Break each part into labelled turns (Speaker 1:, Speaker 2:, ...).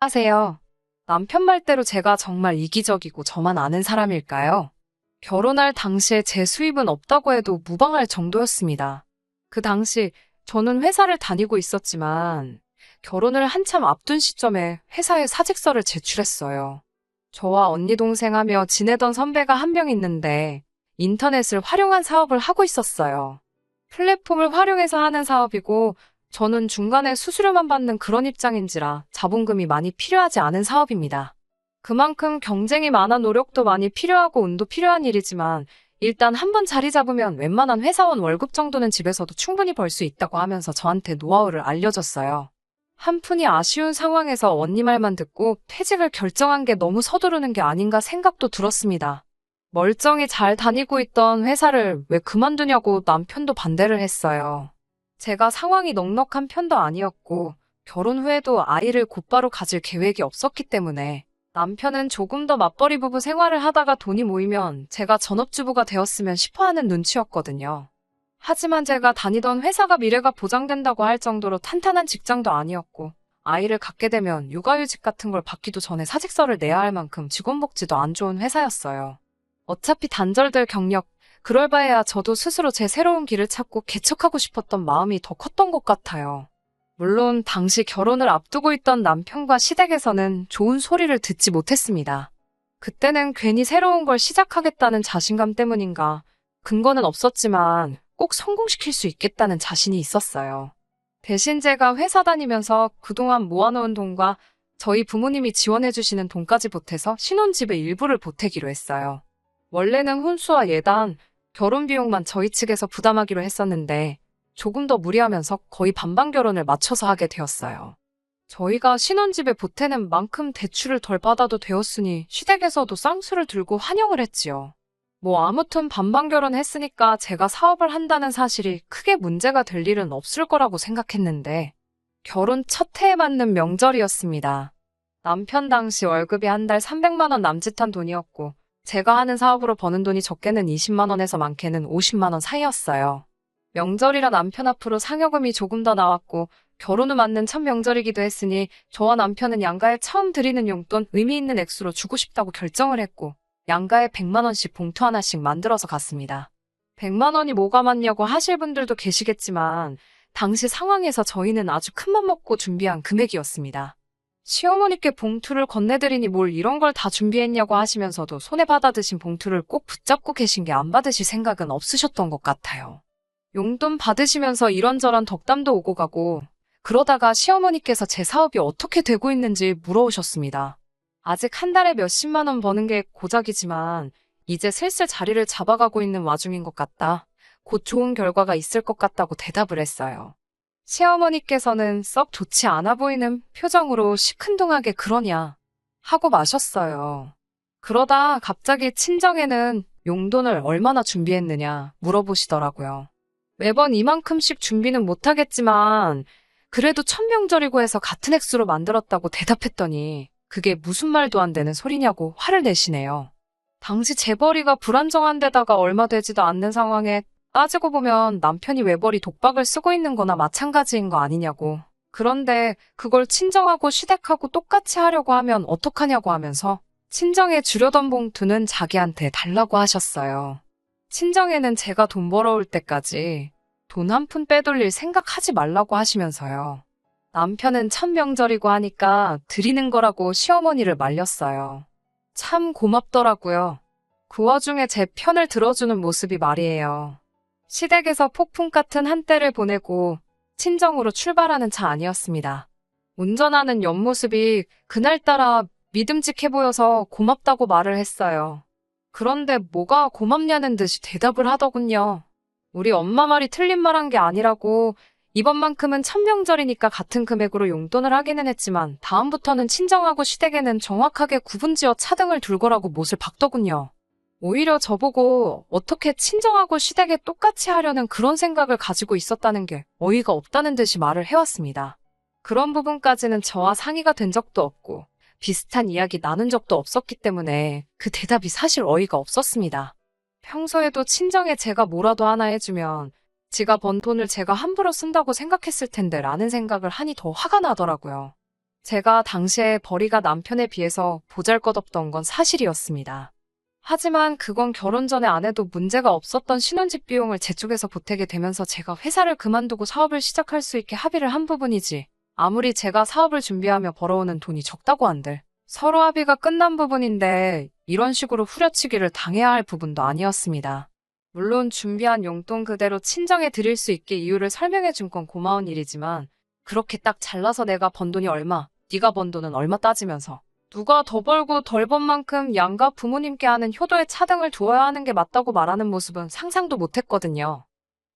Speaker 1: 하세요. 남편 말대로 제가 정말 이기적이고 저만 아는 사람일까요? 결혼할 당시에 제 수입은 없다고 해도 무방할 정도였습니다. 그 당시 저는 회사를 다니고 있었지만 결혼을 한참 앞둔 시점에 회사에 사직서를 제출했어요. 저와 언니 동생 하며 지내던 선배가 한 명 있는데 인터넷을 활용한 사업을 하고 있었어요. 플랫폼을 활용해서 하는 사업이고 저는 중간에 수수료만 받는 그런 입장인지라 자본금이 많이 필요하지 않은 사업입니다. 그만큼 경쟁이 많아 노력도 많이 필요하고 운도 필요한 일이지만 일단 한번 자리 잡으면 웬만한 회사원 월급 정도는 집에서도 충분히 벌 수 있다고 하면서 저한테 노하우를 알려줬어요. 한푼이 아쉬운 상황에서 언니 말만 듣고 퇴직을 결정한 게 너무 서두르는 게 아닌가 생각도 들었습니다. 멀쩡히 잘 다니고 있던 회사를 왜 그만두냐고 남편도 반대를 했어요. 제가 상황이 넉넉한 편도 아니었고 결혼 후에도 아이를 곧바로 가질 계획이 없었기 때문에 남편은 조금 더 맞벌이 부부 생활을 하다가 돈이 모이면 제가 전업주부가 되었으면 싶어 하는 눈치였거든요. 하지만 제가 다니던 회사가 미래가 보장된다고 할 정도로 탄탄한 직장도 아니었고 아이를 갖게 되면 육아휴직 같은 걸 받기도 전에 사직서를 내야 할 만큼 직원복지도 안 좋은 회사였어요. 어차피 단절될 경력, 그럴 바에야 저도 스스로 제 새로운 길을 찾고 개척하고 싶었던 마음이 더 컸던 것 같아요. 물론 당시 결혼을 앞두고 있던 남편과 시댁에서는 좋은 소리를 듣지 못했습니다. 그때는 괜히 새로운 걸 시작하겠다는 자신감 때문인가 근거는 없었지만 꼭 성공시킬 수 있겠다는 자신이 있었어요. 대신 제가 회사 다니면서 그동안 모아놓은 돈과 저희 부모님이 지원해주시는 돈까지 보태서 신혼집의 일부를 보태기로 했어요. 원래는 혼수와 예단, 결혼 비용만 저희 측에서 부담하기로 했었는데 조금 더 무리하면서 거의 반반 결혼을 맞춰서 하게 되었어요. 저희가 신혼집에 보태는 만큼 대출을 덜 받아도 되었으니 시댁에서도 쌍수를 들고 환영을 했지요. 뭐 아무튼 반반 결혼했으니까 제가 사업을 한다는 사실이 크게 문제가 될 일은 없을 거라고 생각했는데 결혼 첫 해에 맞는 명절이었습니다. 남편 당시 월급이 한 달 300만 원 남짓한 돈이었고 제가 하는 사업으로 버는 돈이 적게는 20만 원에서 많게는 50만 원 사이였어요. 명절이라 남편 앞으로 상여금이 조금 더 나왔고 결혼 후 맞는 첫 명절이기도 했으니 저와 남편은 양가에 처음 드리는 용돈 의미 있는 액수로 주고 싶다고 결정을 했고 양가에 100만 원씩 봉투 하나씩 만들어서 갔습니다. 100만 원이 뭐가 많냐고 하실 분들도 계시겠지만 당시 상황에서 저희는 아주 큰맘 먹고 준비한 금액이었습니다. 시어머니께 봉투를 건네드리니 뭘 이런 걸 다 준비했냐고 하시면서도 손에 받아드신 봉투를 꼭 붙잡고 계신 게 안 받으실 생각은 없으셨던 것 같아요. 용돈 받으시면서 이런저런 덕담도 오고 가고 그러다가 시어머니께서 제 사업이 어떻게 되고 있는지 물어오셨습니다. 아직 한 달에 몇십만 원 버는 게 고작이지만 이제 슬슬 자리를 잡아가고 있는 와중인 것 같다. 곧 좋은 결과가 있을 것 같다고 대답을 했어요. 시어머니께서는 썩 좋지 않아 보이는 표정으로 시큰둥하게 그러냐 하고 마셨어요. 그러다 갑자기 친정에는 용돈을 얼마나 준비했느냐 물어보시더라고요. 매번 이만큼씩 준비는 못하겠지만 그래도 첫 명절이고 해서 같은 액수로 만들었다고 대답했더니 그게 무슨 말도 안 되는 소리냐고 화를 내시네요. 당시 재벌이가 불안정한 데다가 얼마 되지도 않는 상황에 따지고 보면 남편이 외벌이 독박을 쓰고 있는 거나 마찬가지인 거 아니냐고. 그런데 그걸 친정하고 시댁하고 똑같이 하려고 하면 어떡하냐고 하면서 친정에 주려던 봉투는 자기한테 달라고 하셨어요. 친정에는 제가 돈 벌어올 때까지 돈 한 푼 빼돌릴 생각하지 말라고 하시면서요. 남편은 첫 명절이고 하니까 드리는 거라고 시어머니를 말렸어요. 참 고맙더라고요. 그 와중에 제 편을 들어주는 모습이 말이에요. 시댁에서 폭풍 같은 한때를 보내고 친정으로 출발하는 차 아니었습니다. 운전하는 옆모습이 그날따라 믿음직해 보여서 고맙다고 말을 했어요. 그런데 뭐가 고맙냐는 듯이 대답을 하더군요. 우리 엄마 말이 틀린 말한 게 아니라고 이번만큼은 첫 명절이니까 같은 금액으로 용돈을 하기는 했지만 다음부터는 친정하고 시댁에는 정확하게 구분지어 차등을 둘 거라고 못을 박더군요. 오히려 저보고 어떻게 친정하고 시댁에 똑같이 하려는 그런 생각을 가지고 있었다는 게 어이가 없다는 듯이 말을 해왔습니다. 그런 부분까지는 저와 상의가 된 적도 없고 비슷한 이야기 나눈 적도 없었기 때문에 그 대답이 사실 어이가 없었습니다. 평소에도 친정에 제가 뭐라도 하나 해주면 지가 번 돈을 제가 함부로 쓴다고 생각했을 텐데 라는 생각을 하니 더 화가 나더라고요. 제가 당시에 벌이가 남편에 비해서 보잘것없던 건 사실이었습니다. 하지만 그건 결혼 전에 안 해도 문제가 없었던 신혼집 비용을 제 쪽에서 보태게 되면서 제가 회사를 그만두고 사업을 시작할 수 있게 합의를 한 부분이지, 아무리 제가 사업을 준비하며 벌어오는 돈이 적다고 한들 서로 합의가 끝난 부분인데 이런 식으로 후려치기를 당해야 할 부분도 아니었습니다. 물론 준비한 용돈 그대로 친정에 드릴 수 있게 이유를 설명해 준 건 고마운 일이지만, 그렇게 딱 잘라서 내가 번 돈이 얼마, 네가 번 돈은 얼마 따지면서 누가 더 벌고 덜 번 만큼 양가 부모님께 하는 효도의 차등을 두어야 하는 게 맞다고 말하는 모습은 상상도 못했거든요.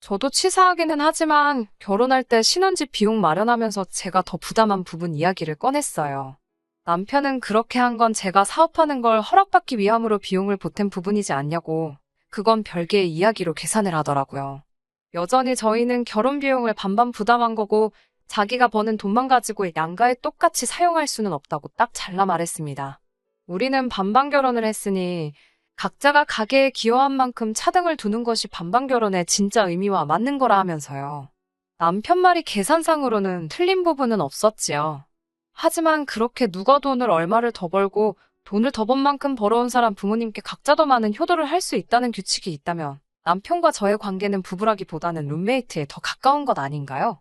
Speaker 1: 저도 치사하기는 하지만 결혼할 때 신혼집 비용 마련하면서 제가 더 부담한 부분 이야기를 꺼냈어요. 남편은 그렇게 한 건 제가 사업하는 걸 허락받기 위함으로 비용을 보탠 부분이지 않냐고, 그건 별개의 이야기로 계산을 하더라고요. 여전히 저희는 결혼 비용을 반반 부담한 거고 자기가 버는 돈만 가지고 양가에 똑같이 사용할 수는 없다고 딱 잘라 말했습니다. 우리는 반반 결혼을 했으니 각자가 가계에 기여한 만큼 차등을 두는 것이 반반 결혼의 진짜 의미와 맞는 거라 하면서요. 남편 말이 계산상으로는 틀린 부분은 없었지요. 하지만 그렇게 누가 돈을 얼마를 더 벌고 돈을 더 번 만큼 벌어온 사람 부모님께 각자 더 많은 효도를 할 수 있다는 규칙이 있다면 남편과 저의 관계는 부부라기보다는 룸메이트에 더 가까운 것 아닌가요?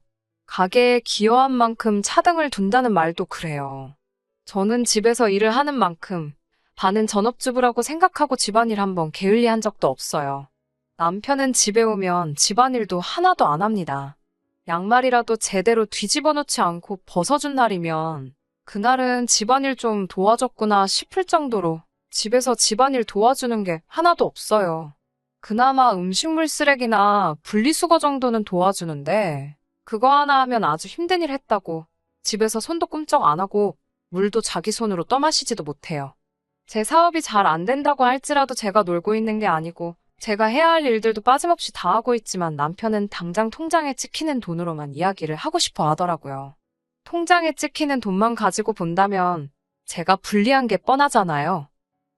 Speaker 1: 가게에 기여한 만큼 차등을 둔다는 말도 그래요. 저는 집에서 일을 하는 만큼 반은 전업주부라고 생각하고 집안일 한번 게을리한 적도 없어요. 남편은 집에 오면 집안일도 하나도 안 합니다. 양말이라도 제대로 뒤집어 놓지 않고 벗어준 날이면 그날은 집안일 좀 도와줬구나 싶을 정도로 집에서 집안일 도와주는 게 하나도 없어요. 그나마 음식물 쓰레기나 분리수거 정도는 도와주는데 그거 하나 하면 아주 힘든 일 했다고 집에서 손도 꼼짝 안 하고 물도 자기 손으로 떠마시지도 못해요. 제 사업이 잘 안 된다고 할지라도 제가 놀고 있는 게 아니고 제가 해야 할 일들도 빠짐없이 다 하고 있지만 남편은 당장 통장에 찍히는 돈으로만 이야기를 하고 싶어 하더라고요. 통장에 찍히는 돈만 가지고 본다면 제가 불리한 게 뻔하잖아요.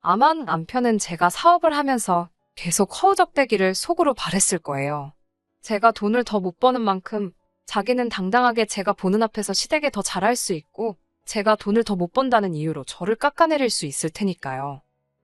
Speaker 1: 아마 남편은 제가 사업을 하면서 계속 허우적대기를 속으로 바랬을 거예요. 제가 돈을 더 못 버는 만큼 자기는 당당하게 제가 보는 앞에서 시댁에 더 잘할 수 있고 제가 돈을 더 못 번다는 이유로 저를 깎아내릴 수 있을 테니까요.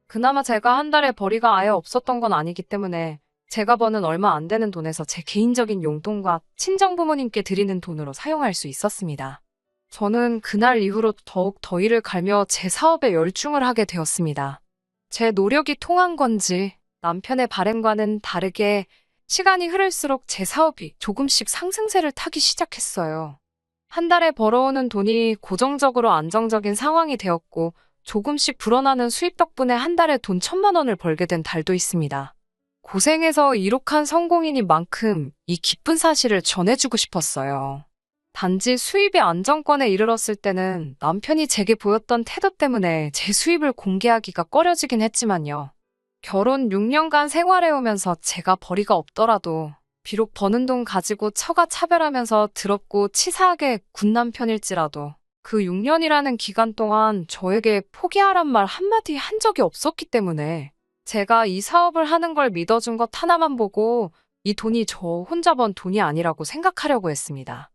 Speaker 1: 그나마 제가 한 달에 벌이가 아예 없었던 건 아니기 때문에 제가 버는 얼마 안 되는 돈에서 제 개인적인 용돈과 친정 부모님께 드리는 돈으로 사용할 수 있었습니다. 저는 그날 이후로 더욱 더 일을 갈며 제 사업에 열중을 하게 되었습니다. 제 노력이 통한 건지 남편의 바램과는 다르게 시간이 흐를수록 제 사업이 조금씩 상승세를 타기 시작했어요. 한 달에 벌어오는 돈이 고정적으로 안정적인 상황이 되었고 조금씩 불어나는 수입 덕분에 한 달에 돈 1,000만 원을 벌게 된 달도 있습니다. 고생해서 이룩한 성공인인 만큼 이 기쁜 사실을 전해주고 싶었어요. 단지 수입의 안정권에 이르렀을 때는 남편이 제게 보였던 태도 때문에 제 수입을 공개하기가 꺼려지긴 했지만요. 결혼 6년간 생활해오면서 제가 벌이가 없더라도 비록 버는 돈 가지고 처가 차별하면서 더럽고 치사하게 군 남편일지라도 그 6년이라는 기간 동안 저에게 포기하란 말 한마디 한 적이 없었기 때문에 제가 이 사업을 하는 걸 믿어준 것 하나만 보고 이 돈이 저 혼자 번 돈이 아니라고 생각하려고 했습니다.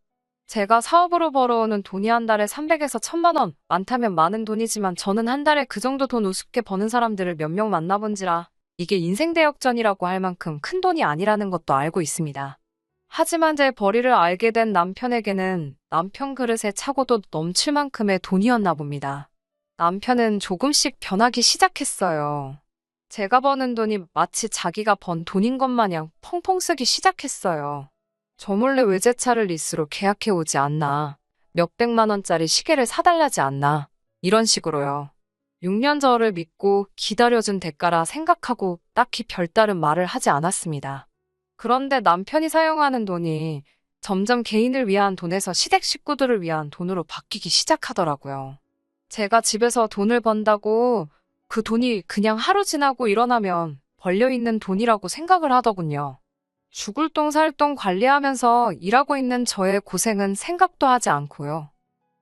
Speaker 1: 제가 사업으로 벌어오는 돈이 한 달에 300에서 1,000만 원, 많다면 많은 돈이지만 저는 한 달에 그 정도 돈 우습게 버는 사람들을 몇 명 만나본지라 이게 인생대역전이라고 할 만큼 큰 돈이 아니라는 것도 알고 있습니다. 하지만 제 벌이를 알게 된 남편에게는 남편 그릇에 차고도 넘칠 만큼의 돈이었나 봅니다. 남편은 조금씩 변하기 시작했어요. 제가 버는 돈이 마치 자기가 번 돈인 것 마냥 펑펑 쓰기 시작했어요. 저 몰래 외제차를 리스로 계약해 오지 않나, 몇백만 원짜리 시계를 사달라지 않나, 이런 식으로요. 6년 저를 믿고 기다려준 대가라 생각하고 딱히 별다른 말을 하지 않았습니다. 그런데 남편이 사용하는 돈이 점점 개인을 위한 돈에서 시댁 식구들을 위한 돈으로 바뀌기 시작하더라고요. 제가 집에서 돈을 번다고 그 돈이 그냥 하루 지나고 일어나면 벌려있는 돈이라고 생각을 하더군요. 죽을 똥 살 똥 관리하면서 일하고 있는 저의 고생은 생각도 하지 않고요.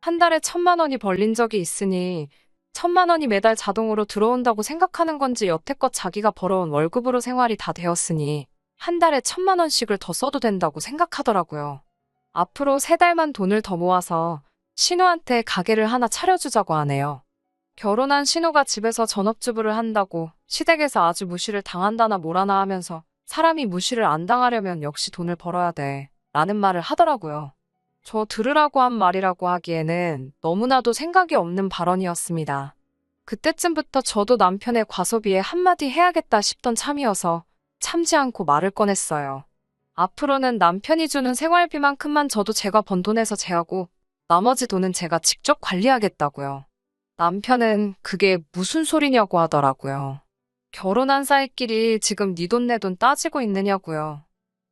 Speaker 1: 한 달에 1,000만 원이 벌린 적이 있으니 1,000만 원이 매달 자동으로 들어온다고 생각하는 건지 여태껏 자기가 벌어온 월급으로 생활이 다 되었으니 한 달에 1,000만 원씩을 더 써도 된다고 생각하더라고요. 앞으로 3달만 돈을 더 모아서 신우한테 가게를 하나 차려주자고 하네요. 결혼한 신우가 집에서 전업주부를 한다고 시댁에서 아주 무시를 당한다나 뭐라나 하면서 사람이 무시를 안 당하려면 역시 돈을 벌어야 돼 라는 말을 하더라고요. 저 들으라고 한 말이라고 하기에는 너무나도 생각이 없는 발언이었습니다. 그때쯤부터 저도 남편의 과소비에 한마디 해야겠다 싶던 참이어서 참지 않고 말을 꺼냈어요. 앞으로는 남편이 주는 생활비만큼만 저도 제가 번 돈에서 제하고 나머지 돈은 제가 직접 관리하겠다고요. 남편은 그게 무슨 소리냐고 하더라고요. 결혼한 사이끼리 지금 네 돈 내 돈 따지고 있느냐고요.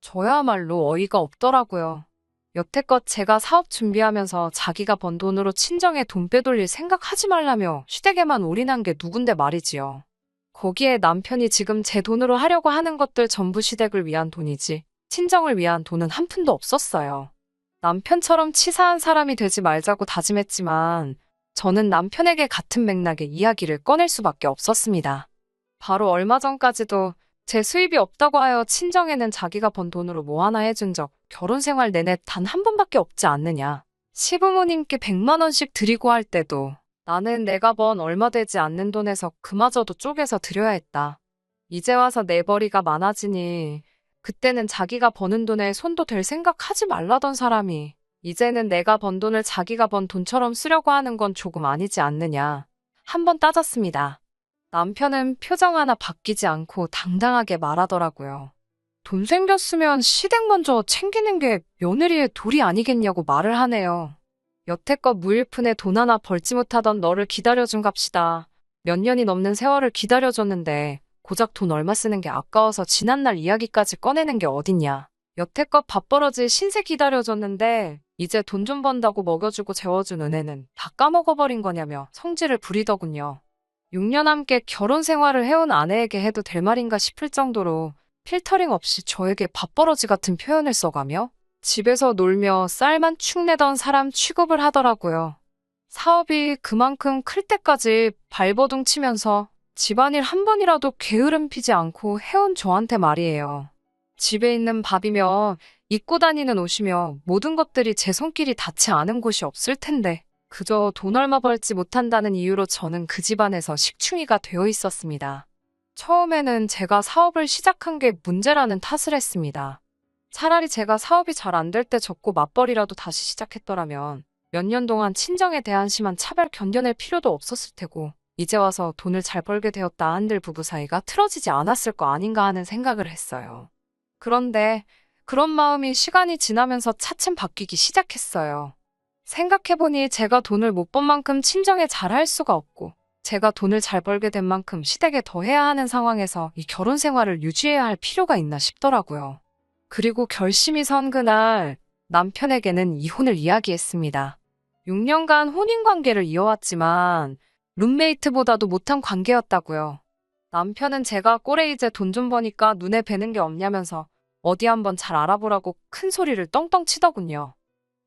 Speaker 1: 저야말로 어이가 없더라고요. 여태껏 제가 사업 준비하면서 자기가 번 돈으로 친정에 돈 빼돌릴 생각하지 말라며 시댁에만 올인한 게 누군데 말이지요. 거기에 남편이 지금 제 돈으로 하려고 하는 것들 전부 시댁을 위한 돈이지 친정을 위한 돈은 한 푼도 없었어요. 남편처럼 치사한 사람이 되지 말자고 다짐했지만 저는 남편에게 같은 맥락의 이야기를 꺼낼 수밖에 없었습니다. 바로 얼마 전까지도 제 수입이 없다고 하여 친정에는 자기가 번 돈으로 뭐 하나 해준 적 결혼 생활 내내 단 한 번밖에 없지 않느냐. 시부모님께 100만 원씩 드리고 할 때도 나는 내가 번 얼마 되지 않는 돈에서 그마저도 쪼개서 드려야 했다. 이제 와서 내벌이가 많아지니 그때는 자기가 버는 돈에 손도 댈 생각하지 말라던 사람이 이제는 내가 번 돈을 자기가 번 돈처럼 쓰려고 하는 건 조금 아니지 않느냐. 한번 따졌습니다. 남편은 표정 하나 바뀌지 않고 당당하게 말하더라고요. 돈 생겼으면 시댁 먼저 챙기는 게 며느리의 도리 아니겠냐고 말을 하네요. 여태껏 무일푼에 돈 하나 벌지 못하던 너를 기다려준 값이다. 몇 년이 넘는 세월을 기다려줬는데 고작 돈 얼마 쓰는 게 아까워서 지난날 이야기까지 꺼내는 게 어딨냐. 여태껏 밥벌어지 신세 기다려줬는데 이제 돈 좀 번다고 먹여주고 재워준 은혜는 다 까먹어버린 거냐며 성질을 부리더군요. 6년 함께 결혼 생활을 해온 아내에게 해도 될 말인가 싶을 정도로 필터링 없이 저에게 밥벌어지 같은 표현을 써가며 집에서 놀며 쌀만 축 내던 사람 취급을 하더라고요. 사업이 그만큼 클 때까지 발버둥 치면서 집안일 한 번이라도 게으름 피지 않고 해온 저한테 말이에요. 집에 있는 밥이며 입고 다니는 옷이며 모든 것들이 제 손길이 닿지 않은 곳이 없을 텐데 그저 돈 얼마 벌지 못한다는 이유로 저는 그 집안에서 식충이가 되어 있었습니다. 처음에는 제가 사업을 시작한 게 문제라는 탓을 했습니다. 차라리 제가 사업이 잘 안 될 때 접고 맞벌이라도 다시 시작했더라면 몇 년 동안 친정에 대한 심한 차별 견뎌낼 필요도 없었을 테고 이제 와서 돈을 잘 벌게 되었다 한들 부부 사이가 틀어지지 않았을 거 아닌가 하는 생각을 했어요. 그런데 그런 마음이 시간이 지나면서 차츰 바뀌기 시작했어요. 생각해보니 제가 돈을 못 번 만큼 친정에 잘할 수가 없고 제가 돈을 잘 벌게 된 만큼 시댁에 더 해야 하는 상황에서 이 결혼 생활을 유지해야 할 필요가 있나 싶더라고요. 그리고 결심이 선 그날 남편에게는 이혼을 이야기했습니다. 6년간 혼인관계를 이어왔지만 룸메이트보다도 못한 관계였다고요. 남편은 제가 꼴에 이제 돈 좀 버니까 눈에 뵈는 게 없냐면서 어디 한번 잘 알아보라고 큰 소리를 떵떵 치더군요.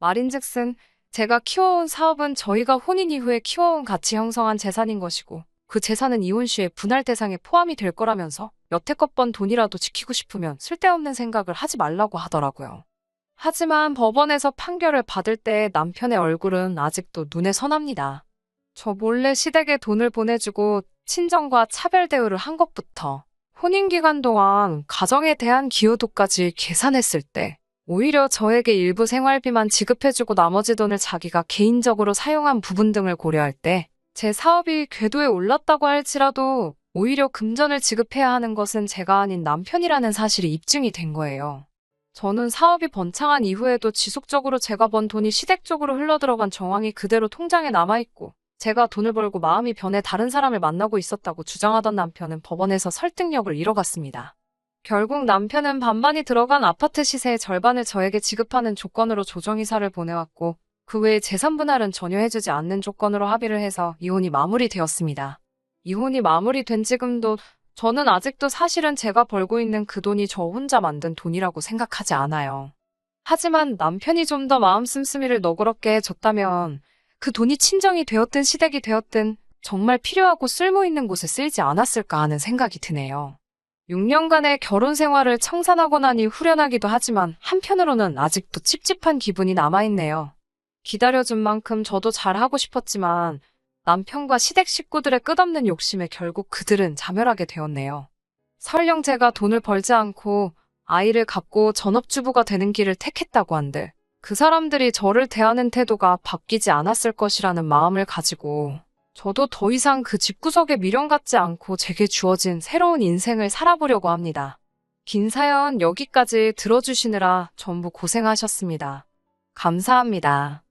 Speaker 1: 말인즉슨 제가 키워온 사업은 저희가 혼인 이후에 키워온 가치 형성한 재산인 것이고 그 재산은 이혼 시에 분할 대상에 포함이 될 거라면서 여태껏 번 돈이라도 지키고 싶으면 쓸데없는 생각을 하지 말라고 하더라고요. 하지만 법원에서 판결을 받을 때 남편의 얼굴은 아직도 눈에 선합니다. 저 몰래 시댁에 돈을 보내주고 친정과 차별 대우를 한 것부터 혼인 기간 동안 가정에 대한 기여도까지 계산했을 때 오히려 저에게 일부 생활비만 지급해주고 나머지 돈을 자기가 개인적으로 사용한 부분 등을 고려할 때 제 사업이 궤도에 올랐다고 할지라도 오히려 금전을 지급해야 하는 것은 제가 아닌 남편이라는 사실이 입증이 된 거예요. 저는 사업이 번창한 이후에도 지속적으로 제가 번 돈이 시댁 쪽으로 흘러들어간 정황이 그대로 통장에 남아있고 제가 돈을 벌고 마음이 변해 다른 사람을 만나고 있었다고 주장하던 남편은 법원에서 설득력을 잃어갔습니다. 결국 남편은 반반이 들어간 아파트 시세의 절반을 저에게 지급하는 조건으로 조정이사를 보내왔고 그 외에 재산 분할은 전혀 해주지 않는 조건으로 합의를 해서 이혼이 마무리되었습니다. 이혼이 마무리된 지금도 저는 아직도 사실은 제가 벌고 있는 그 돈이 저 혼자 만든 돈이라고 생각하지 않아요. 하지만 남편이 좀 더 마음 씀씀이를 너그럽게 해줬다면 그 돈이 친정이 되었든 시댁이 되었든 정말 필요하고 쓸모있는 곳에 쓰이지 않았을까 하는 생각이 드네요. 6년간의 결혼 생활을 청산하고 나니 후련하기도 하지만 한편으로는 아직도 찝찝한 기분이 남아있네요. 기다려준 만큼 저도 잘하고 싶었지만 남편과 시댁 식구들의 끝없는 욕심에 결국 그들은 자멸하게 되었네요. 설령 제가 돈을 벌지 않고 아이를 갖고 전업주부가 되는 길을 택했다고 한들 그 사람들이 저를 대하는 태도가 바뀌지 않았을 것이라는 마음을 가지고 저도 더 이상 그 집구석에 미련 갖지 않고 제게 주어진 새로운 인생을 살아보려고 합니다. 긴 사연 여기까지 들어주시느라 전부 고생하셨습니다. 감사합니다.